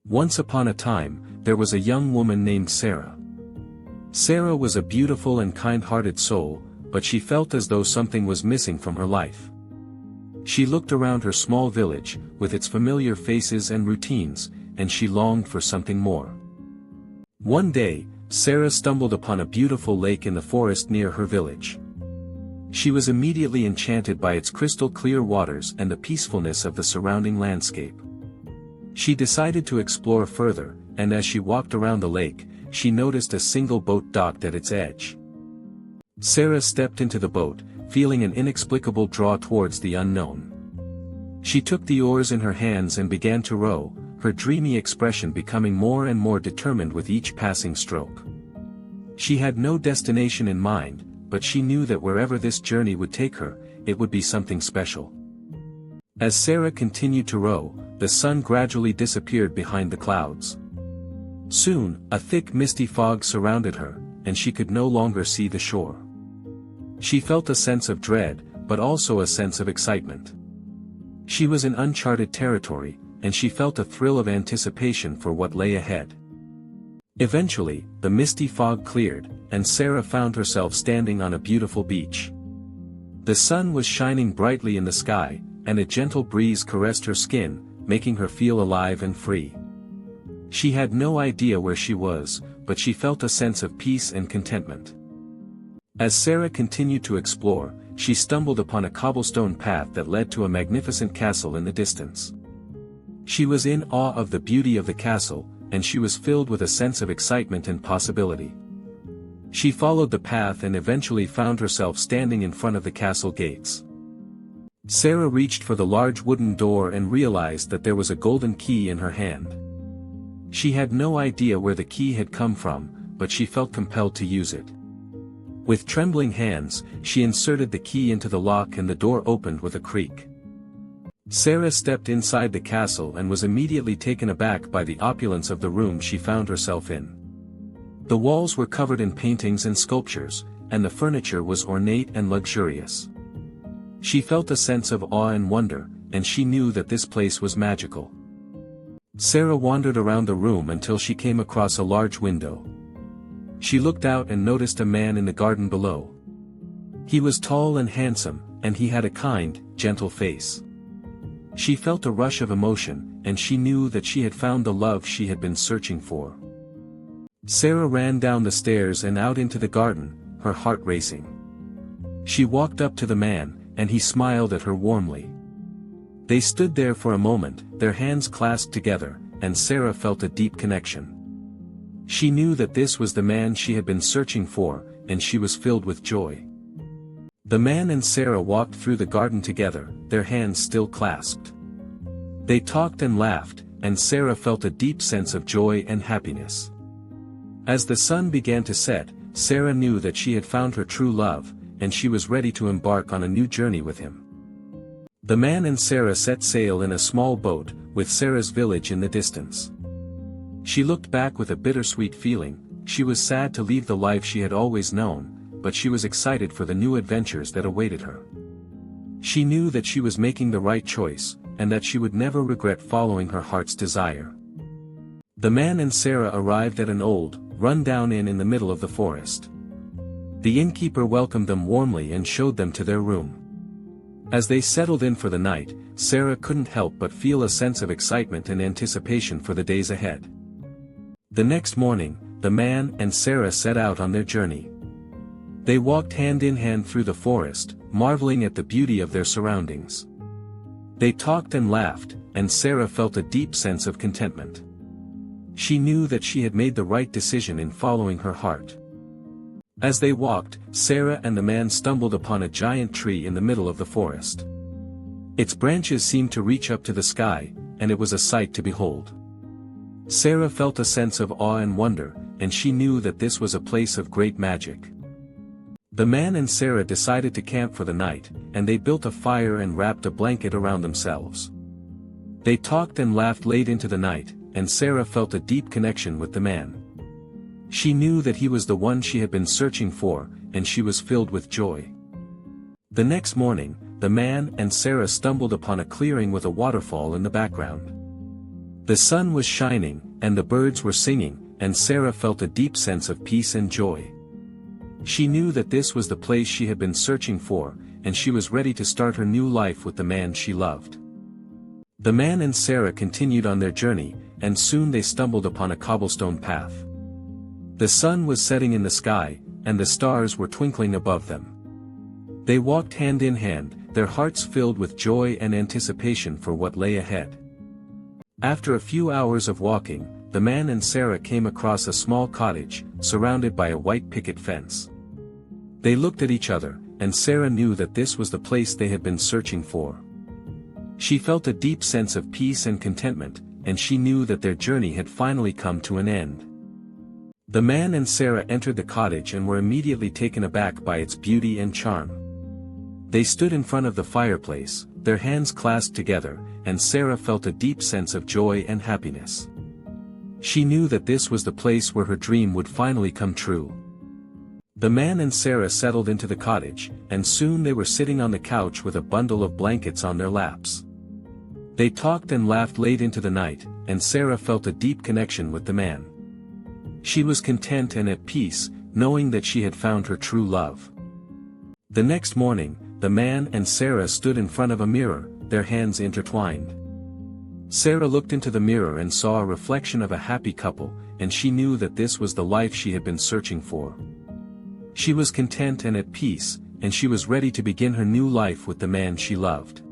Once upon a time, there was a young woman named Sarah. Sarah was a beautiful and kind-hearted soul, but she felt as though something was missing from her life. She looked around her small village, with its familiar faces and routines, and she longed for something more. One day, Sarah stumbled upon a beautiful lake in the forest near her village. She was immediately enchanted by its crystal-clear waters and the peacefulness of the surrounding landscape. She decided to explore further, and as she walked around the lake, she noticed a single boat docked at its edge. Sarah stepped into the boat, feeling an inexplicable draw towards the unknown. She took the oars in her hands and began to row, her dreamy expression becoming more and more determined with each passing stroke. She had no destination in mind, but she knew that wherever this journey would take her, it would be something special. As Sarah continued to row, the sun gradually disappeared behind the clouds. Soon, a thick misty fog surrounded her, and she could no longer see the shore. She felt a sense of dread, but also a sense of excitement. She was in uncharted territory, and she felt a thrill of anticipation for what lay ahead. Eventually, the misty fog cleared, and Sarah found herself standing on a beautiful beach. The sun was shining brightly in the sky, and a gentle breeze caressed her skin, making her feel alive and free. She had no idea where she was, but she felt a sense of peace and contentment. As Sarah continued to explore, she stumbled upon a cobblestone path that led to a magnificent castle in the distance. She was in awe of the beauty of the castle, and she was filled with a sense of excitement and possibility. She followed the path and eventually found herself standing in front of the castle gates. Sarah reached for the large wooden door and realized that there was a golden key in her hand. She had no idea where the key had come from, but she felt compelled to use it. With trembling hands, she inserted the key into the lock and the door opened with a creak. Sarah stepped inside the castle and was immediately taken aback by the opulence of the room she found herself in. The walls were covered in paintings and sculptures, and the furniture was ornate and luxurious. She felt a sense of awe and wonder, and she knew that this place was magical. Sarah wandered around the room until she came across a large window. She looked out and noticed a man in the garden below. He was tall and handsome, and he had a kind, gentle face. She felt a rush of emotion, and she knew that she had found the love she had been searching for. Sarah ran down the stairs and out into the garden, her heart racing. She walked up to the man, and he smiled at her warmly. They stood there for a moment, their hands clasped together, and Sarah felt a deep connection. She knew that this was the man she had been searching for, and she was filled with joy. The man and Sarah walked through the garden together, their hands still clasped. They talked and laughed, and Sarah felt a deep sense of joy and happiness. As the sun began to set, Sarah knew that she had found her true love, and she was ready to embark on a new journey with him. The man and Sarah set sail in a small boat, with Sarah's village in the distance. She looked back with a bittersweet feeling. She was sad to leave the life she had always known, but she was excited for the new adventures that awaited her. She knew that she was making the right choice, and that she would never regret following her heart's desire. The man and Sarah arrived at an old, run-down inn in the middle of the forest. The innkeeper welcomed them warmly and showed them to their room. As they settled in for the night, Sarah couldn't help but feel a sense of excitement and anticipation for the days ahead. The next morning, the man and Sarah set out on their journey. They walked hand in hand through the forest, marveling at the beauty of their surroundings. They talked and laughed, and Sarah felt a deep sense of contentment. She knew that she had made the right decision in following her heart. As they walked, Sarah and the man stumbled upon a giant tree in the middle of the forest. Its branches seemed to reach up to the sky, and it was a sight to behold. Sarah felt a sense of awe and wonder, and she knew that this was a place of great magic. The man and Sarah decided to camp for the night, and they built a fire and wrapped a blanket around themselves. They talked and laughed late into the night, and Sarah felt a deep connection with the man. She knew that he was the one she had been searching for, and she was filled with joy. The next morning, the man and Sarah stumbled upon a clearing with a waterfall in the background. The sun was shining, and the birds were singing, and Sarah felt a deep sense of peace and joy. She knew that this was the place she had been searching for, and she was ready to start her new life with the man she loved. The man and Sarah continued on their journey, and soon they stumbled upon a cobblestone path. The sun was setting in the sky, and the stars were twinkling above them. They walked hand in hand, their hearts filled with joy and anticipation for what lay ahead. After a few hours of walking, the man and Sarah came across a small cottage, surrounded by a white picket fence. They looked at each other, and Sarah knew that this was the place they had been searching for. She felt a deep sense of peace and contentment, and she knew that their journey had finally come to an end. The man and Sarah entered the cottage and were immediately taken aback by its beauty and charm. They stood in front of the fireplace, their hands clasped together, and Sarah felt a deep sense of joy and happiness. She knew that this was the place where her dream would finally come true. The man and Sarah settled into the cottage, and soon they were sitting on the couch with a bundle of blankets on their laps. They talked and laughed late into the night, and Sarah felt a deep connection with the man. She was content and at peace, knowing that she had found her true love. The next morning, the man and Sarah stood in front of a mirror, their hands intertwined. Sarah looked into the mirror and saw a reflection of a happy couple, and she knew that this was the life she had been searching for. She was content and at peace, and she was ready to begin her new life with the man she loved.